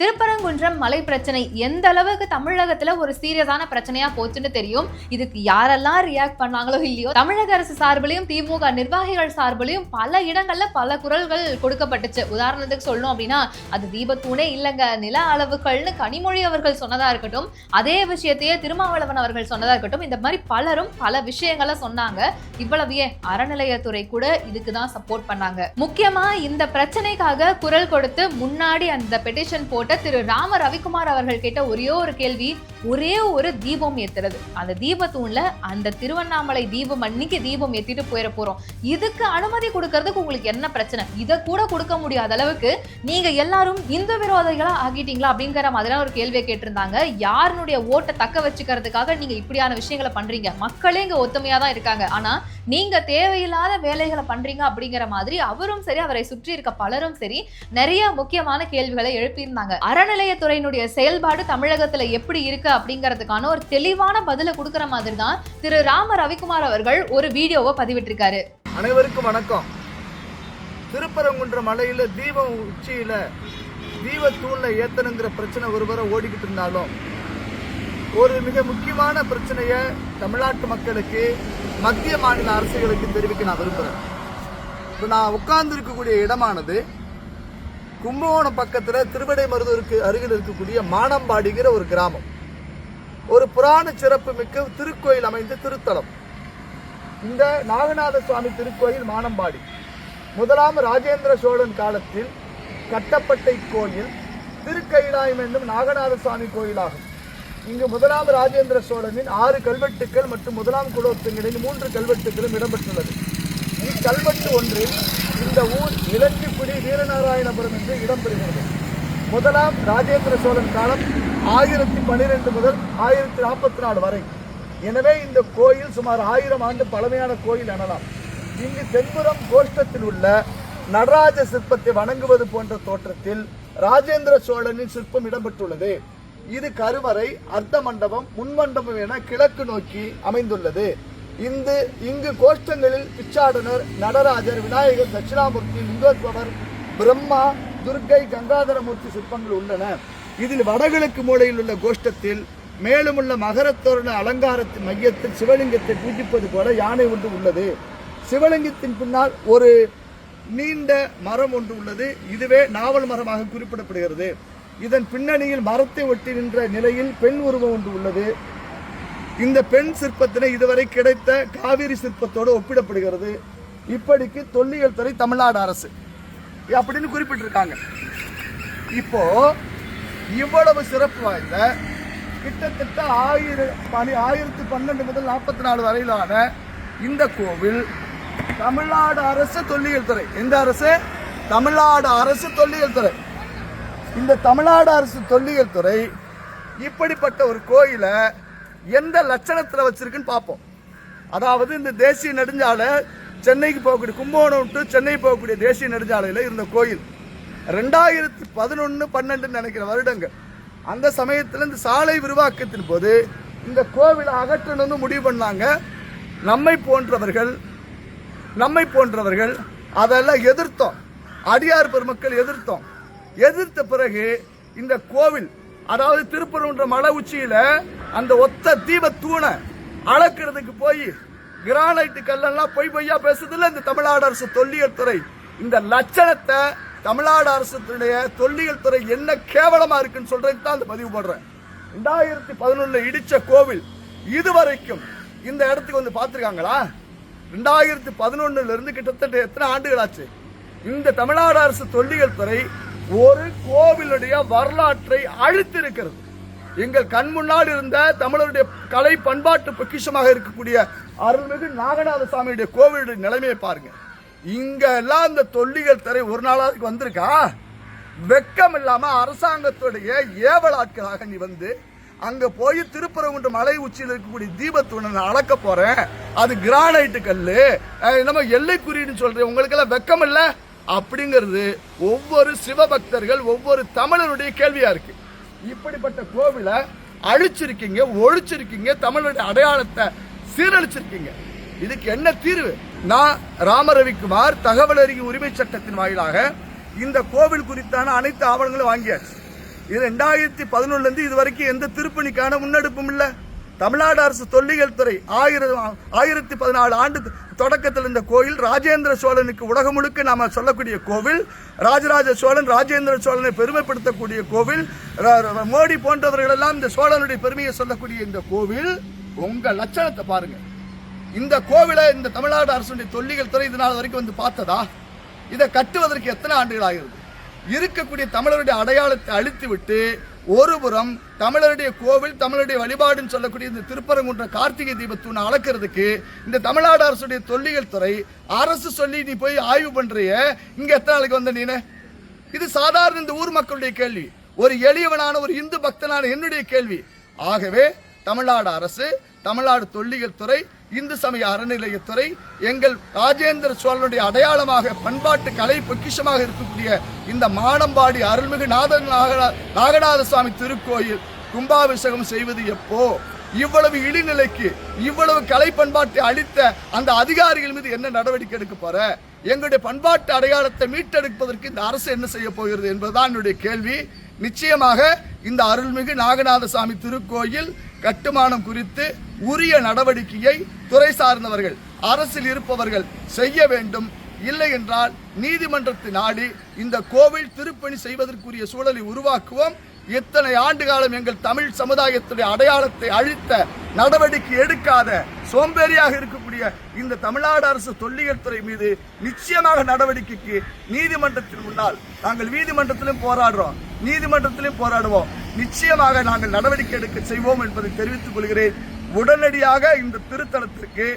திருப்பரங்குன்றம் மலை பிரச்சனை எந்த அளவுக்கு தமிழகத்துல ஒரு சீரியஸான பிரச்சனையா போச்சுன்னு தெரியும். இதுக்கு யாரெல்லாம் ரியாக்ட் பண்ணாங்களோ இல்லையோ, தமிழக அரசு சார்பிலையும் திமுக நிர்வாகிகள் சார்பிலையும் பல இடங்கள்ல பல குரல்கள் கொடுக்கப்பட்டுச்சு. உதாரணத்துக்கு சொல்லணும் அப்படின்னா, அது தீபத்தூணே இல்லைங்க, நில அளவுகள்னு கனிமொழி அவர்கள் சொன்னதா இருக்கட்டும், அதே விஷயத்தையே திருமாவளவன் அவர்கள் சொன்னதா இருக்கட்டும், இந்த மாதிரி பலரும் பல விஷயங்களை சொன்னாங்க. இவ்வளவே அறநிலையத்துறை கூட இதுக்கு தான் சப்போர்ட் பண்ணாங்க. முக்கியமா இந்த பிரச்சனைக்காக குரல் கொடுத்து முன்னாடி அந்த பெட்டிஷன் போட்ட திரு ராம ரவிக்குமார் அவர்கள் கேட்ட ஒரே ஒரு கேள்வி, ஒரே ஒரு தீபம் ஏத்துறது. அந்த தீபத்தூண்ல அந்த திருவண்ணாமலை தீபம் அன்னைக்கு தீபம் ஏத்திட்டு போயிட போறோம், இதுக்கு அனுமதி கொடுக்கறதுக்கு உங்களுக்கு என்ன பிரச்சனை? இதை கூட கொடுக்க முடியாத அளவுக்கு நீங்க எல்லாரும் இந்து விரோதிகளா ஆகிட்டீங்களா அப்படிங்கிற மாதிரியான ஒரு கேள்வியை கேட்டிருந்தாங்க. யாருடைய ஓட்டை தக்க வச்சுக்கிறதுக்காக நீங்க இப்படியான விஷயங்களை பண்றீங்க? மக்களே இங்க ஒத்துமையா தான் இருக்காங்க, ஆனா நீங்க தேவையில்லாத வேலைகளை பண்றீங்க அப்படிங்கிற மாதிரி அவரும் சரி, அவரை சுற்றி இருக்க பலரும் சரி நிறைய முக்கியமான கேள்விகளை எழுப்பியிருந்தாங்க. அறநிலையத்துறையினுடைய செயல்பாடு தமிழகத்துல எப்படி இருக்கு அப்படிங்கிறதுக்கான ஒரு தெளிவான பதில கொடுக்கிற மாதிரி தான் திரு ராம ரவிக்குமார் அவர்கள் ஒரு வீடியோவை பதிவிட்டிருக்காரு. அனைவருக்கும் வணக்கம். திருப்பரங்குன்ற மலையில தீபம் உச்சியில தீபத்தூண்ல ஏத்தனுங்கிற பிரச்சனை ஒருவரை ஓடிக்கிட்டு இருந்தாலும், ஒரு மிக முக்கியமான பிரச்சனைய தமிழ்நாட்டு மக்களுக்கு, மத்திய மாநில அரசுகளுக்கு தெரிவிக்க நான் விரும்புகிறேன். இப்போ நான் உட்கார்ந்து இருக்கக்கூடிய இடமானது கும்பகோணம் பக்கத்தில் திருவிடைமருதூருக்கு அருகில் இருக்கக்கூடிய மானம்பாடிங்கிற ஒரு கிராமம். ஒரு புராண சிறப்பு மிக்க திருக்கோயில் அமைந்த திருத்தலம். இந்த நாகநாத சுவாமி திருக்கோயில் மானம்பாடி முதலாம் ராஜேந்திர சோழன் காலத்தில் கட்டப்பட்ட இக்கோயில் திருக்கைலாயம் என்னும் நாகநாத சுவாமி கோயிலாகும். இங்கு முதலாம் ராஜேந்திர சோழனின் 6 கல்வெட்டுக்கள் மற்றும் முதலாம் குலோத்துங்கனின் 3 கல்வெட்டுகளும் இடம்பெற்றுள்ளது. இக்கல்வெட்டு ஒன்றில் இந்த ஊர் இலஞ்சிக்குடி வீரநாராயணபுரம் என்று இடம்பெறுகிறது. முதலாம் ராஜேந்திர சோழன் காலம் 1012 முதல் 1044 வரை. எனவே இந்த கோயில் சுமார் 1000 ஆண்டு பழமையான கோயில் எனலாம். இங்கு தென்புறம் கோஷ்டத்தில் உள்ள நடராஜ சிற்பத்தை வணங்குவது போன்ற தோற்றத்தில் ராஜேந்திர சோழனின் சிற்பம் இடம்பெற்றுள்ளது. இது கருவறை, அர்த்த மண்டபம், முன்மண்டபம் என கிழக்கு நோக்கி அமைந்துள்ளது. இங்கு கோஷ்டங்களில் பிச்சாடனர், நடராஜர், விநாயகர், தட்சிணாமூர்த்தி, லிங்கோத்பவர், பிரம்மா, துர்க்கை, கங்காதரமூர்த்தி சிற்பங்கள் உள்ளன. இதில் வடகிழக்கு மூலையில் உள்ள கோஷ்டத்தில் மேலுமுள்ள மகரத்தோரண அலங்காரத்தின் மையத்தில் சிவலிங்கத்தை பூஜிப்பது போல யானை ஒன்று உள்ளது. சிவலிங்கத்தின் பின்னால் ஒரு நீண்ட மரம் ஒன்று உள்ளது. இதுவே நாவல் மரமாக குறிப்பிடப்படுகிறது. இதன் பின்னணியில் மரத்தை ஒட்டி நின்ற நிலையில் பெண் உருவம் ஒன்று உள்ளது. இந்த பெண் சிற்பத்தினை இதுவரை கிடைத்த காவிரி சிற்பத்தோடு ஒப்பிடப்படுகிறது. இப்படிக்கு தொல்லியல் துறை தமிழ்நாடு அரசு அப்படின்னு குறிப்பிட்டிருக்காங்க. இப்போ இவ்வளவு சிறப்பு வாய்ந்த கிட்டத்தட்ட 1012 முதல் 44 வரையிலான இந்த கோவில் தமிழ்நாடு அரசு தொல்லியல் துறை, எந்த அரசு? தமிழ்நாடு அரசு தொல்லியல் துறை. இந்த தமிழ்நாடு அரசு தொல்லியல் துறை இப்படிப்பட்ட ஒரு கோயிலை எந்த லட்சணத்தில் வச்சிருக்குன்னு பார்ப்போம். அதாவது இந்த தேசிய நெடுஞ்சாலை, சென்னைக்கு போகக்கூடிய கும்பகோணம் டு சென்னை போகக்கூடிய தேசிய நெடுஞ்சாலையில் இருந்த கோயில் 2011-12 நினைக்கிற வருடங்கள். அந்த சமயத்தில் இந்த சாலை விரிவாக்கத்தின் போது இந்த கோவிலை அகற்றணும்னு முடிவு பண்ணாங்க. நம்மை போன்றவர்கள் அதெல்லாம் எதிர்த்தோம். அடியார் பெருமக்கள் எதிர்த்த பிறகு இந்த கோவில், அதாவது திருப்பரங்குன்ற மலை உச்சியில அந்த ஒத்த தீபத்தூணை அளக்கிறதுக்கு போய் கிரானைட் கல்லெல்லாம் பொய்யா பேசுறதுல இந்த தமிழ்நாடு அரசு தொல்லியல் துறை இந்த லட்சணத்தை தமிழ்நாடு அரசு தொல்லியல் துறை என்ன கேவலமா இருக்குன்னு சொல்றதுக்கு தான் அந்த பதிவு போடுறேன். 2011 இடிச்ச கோவில் இதுவரைக்கும் இந்த இடத்துக்கு வந்து பார்த்துருக்காங்களா? 2011 இருந்து கிட்டத்தட்ட எத்தனை ஆண்டுகள் ஆச்சு? இந்த தமிழ்நாடு அரசு தொல்லியல் துறை ஒரு கோவிலுடைய வரலாற்றை அழித்திருக்கிறது. எங்கள் கண் முன்னால் இருந்த தமிழருடைய கலை பண்பாட்டு பொக்கிஷமாக இருக்கக்கூடிய அருள்மிகு நாகநாத சாமியுடைய கோவிலுடைய நிலைமையை பாருங்க. இங்க எல்லாம் இந்த தொல்லியல் துறை ஒரு நாளாவது வந்திருக்கா? வெக்கம் இல்லாம அரசாங்கத்துடைய ஏவலாட்களாக நீ வந்து அங்க போய் திருப்பரங்குன்ற மலை உச்சியில் இருக்கக்கூடிய தீபத்தூணை அளக்க போறேன், அது கிரானைட்டு கல்லு, நம்ம எல்லை குறியீடுன்னு சொல்றேன், உங்களுக்கு எல்லாம் வெக்கம் இல்ல அப்படிங்கிறது ஒவ்வொரு சிவபக்தர்கள், ஒவ்வொரு தமிழருடைய கேள்வியா இருக்கு. இப்படிப்பட்ட கோவிலை அழிச்சிருக்கீங்க, ஒழிச்சிருக்கீங்க, தமிழருடைய அடையாளத்தை சீரழிச்சிருக்கீங்க. இதுக்கு என்ன தீர்வு? நான் ராம ரவிக்குமார் தகவல் அறிக்கை உரிமை சட்டத்தின் வாயிலாக இந்த கோவில் குறித்தான அனைத்து ஆவணங்களும் வாங்கியாச்சு. இது 2011 இது வரைக்கும் எந்த திருப்பணிக்கான முன்னெடுப்பும் இல்லை. தமிழ்நாடு அரசு தொல்லியல் துறை 1014 ஆண்டு தொடக்கத்தில் இந்த கோயில் ராஜேந்திர சோழனுக்கு உலகம் முழுக்க நாம சொல்லக்கூடிய கோவில், ராஜராஜ சோழன் ராஜேந்திர சோழனை பெருமைப்படுத்தக்கூடிய கோவில், மோடி போன்றவர்கள் எல்லாம் இந்த சோழனுடைய பெருமையை சொல்லக்கூடிய இந்த கோவில். உங்க லட்சணத்தை பாருங்க. இந்த கோவிலை இந்த தமிழ்நாடு அரசுடைய தொல்லியல் துறை இதனால் வரைக்கும் வந்து பார்த்ததா? இதை கட்டுவதற்கு எத்தனை ஆண்டுகள் ஆகிறது? இருக்கக்கூடிய தமிழருடைய அடையாளத்தை அழித்து விட்டு ஒருபுறம் தமிழருடைய கோவில், தமிழருடைய வழிபாடுன்னு சொல்லக்கூடிய இந்த திருப்பரங்குன்ற கார்த்திகை தீபத்தூணை அளக்கிறதுக்கு இந்த தமிழ்நாடு அரசுடைய தொல்லியல் துறை அரசு சொல்லி நீ போய் ஆய்வு பண்றிய, இங்க எத்தனை நாளைக்கு வந்த நீனு? இது சாதாரண இந்த ஊர் மக்களுடைய கேள்வி, ஒரு எளியவனான ஒரு இந்து பக்தனான என்னுடைய கேள்வி. ஆகவே தமிழ்நாடு அரசு, தமிழ்நாடு தொல்லியல் துறை, இந்து சமய அறநிலையத்துறை எங்கள் ராஜேந்திர சோழனுடைய அடையாளமாக பண்பாட்டு கலை பொக்கிஷமாக இருக்கக்கூடிய இந்த மானம்பாடி அருள்மிகு நாகநாத சுவாமி திருக்கோயில் கும்பாபிஷேகம் செய்வது எப்போ? இவ்வளவு இழிநிலைக்கு, இவ்வளவு கலை பண்பாட்டை அளித்த அந்த அதிகாரிகள் மீது என்ன நடவடிக்கை எடுக்க போற? எங்களுடைய பண்பாட்டு அடையாளத்தை மீட்டெடுப்பதற்கு இந்த அரசு என்ன செய்ய போகிறது என்பதுதான் என்னுடைய கேள்வி. நிச்சயமாக இந்த அருள்மிகு நாகநாத சுவாமி திருக்கோயில் கட்டுமானம் குறித்து உரிய நடவடிக்கையை துறை சார்ந்தவர்கள், அரசில் இருப்பவர்கள் செய்ய வேண்டும். இல்லை என்றால் நீதிமன்றத்தை நாடி இந்த கோவில் திருப்பணி செய்வதற்குரிய சூழலை உருவாக்குவோம். இத்தனை ஆண்டு காலம் எங்கள் தமிழ் சமுதாயத்துடைய அடையாளத்தை அழித்த, நடவடிக்கை எடுக்காத, சோம்பேறியாக இருக்கக்கூடிய இந்த தமிழ்நாடு அரசு தொல்லியல் துறை மீது நிச்சயமாக நடவடிக்கைக்கு நீதிமன்றத்தின் முன்னால் நாங்கள் நீதிமன்றத்திலும் போராடுறோம், நீதிமன்றத்திலும் போராடுவோம். நிச்சயமாக நாங்கள் நடவடிக்கை எடுக்க செய்வோம் என்பதை தெரிவித்துக் கொள்கிறேன். உடனடியாக இந்த திருத்தலத்திற்கு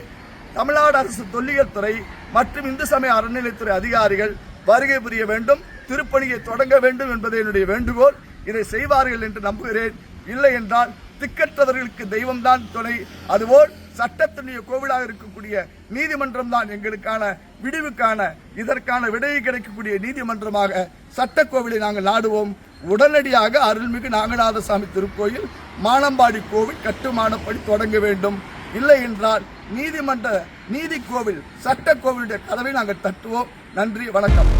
தமிழ்நாடு அரசு தொல்லியல் துறை மற்றும் இந்து சமய அறநிலையத்துறை அதிகாரிகள் வருகை புரிய வேண்டும், திருப்பணியை தொடங்க வேண்டும் என்பது என்னுடைய வேண்டுகோள். இதை செய்வார்கள் என்று நம்புகிறேன். இல்லை என்றால் திக்கற்றவர்களுக்கு தெய்வம்தான் துணை. அதுபோல் சட்டத்தினுடைய கோவிலாக இருக்கக்கூடிய நீதிமன்றம் தான் எங்களுக்கான விடிவுக்கான, இதற்கான விடையை கிடைக்கக்கூடிய நீதிமன்றமாக சட்டக்கோவிலை நாங்கள் நாடுவோம். உடனடியாக அருள்மிகு நாகநாத சாமி திருக்கோயில் மானம்பாடி கோவில் கட்டுமானப்படி தொடங்க வேண்டும். இல்லை என்றால் நீதி கோவில், சட்டக்கோவிலுடைய கதவை நாங்கள் தட்டுவோம். நன்றி, வணக்கம்.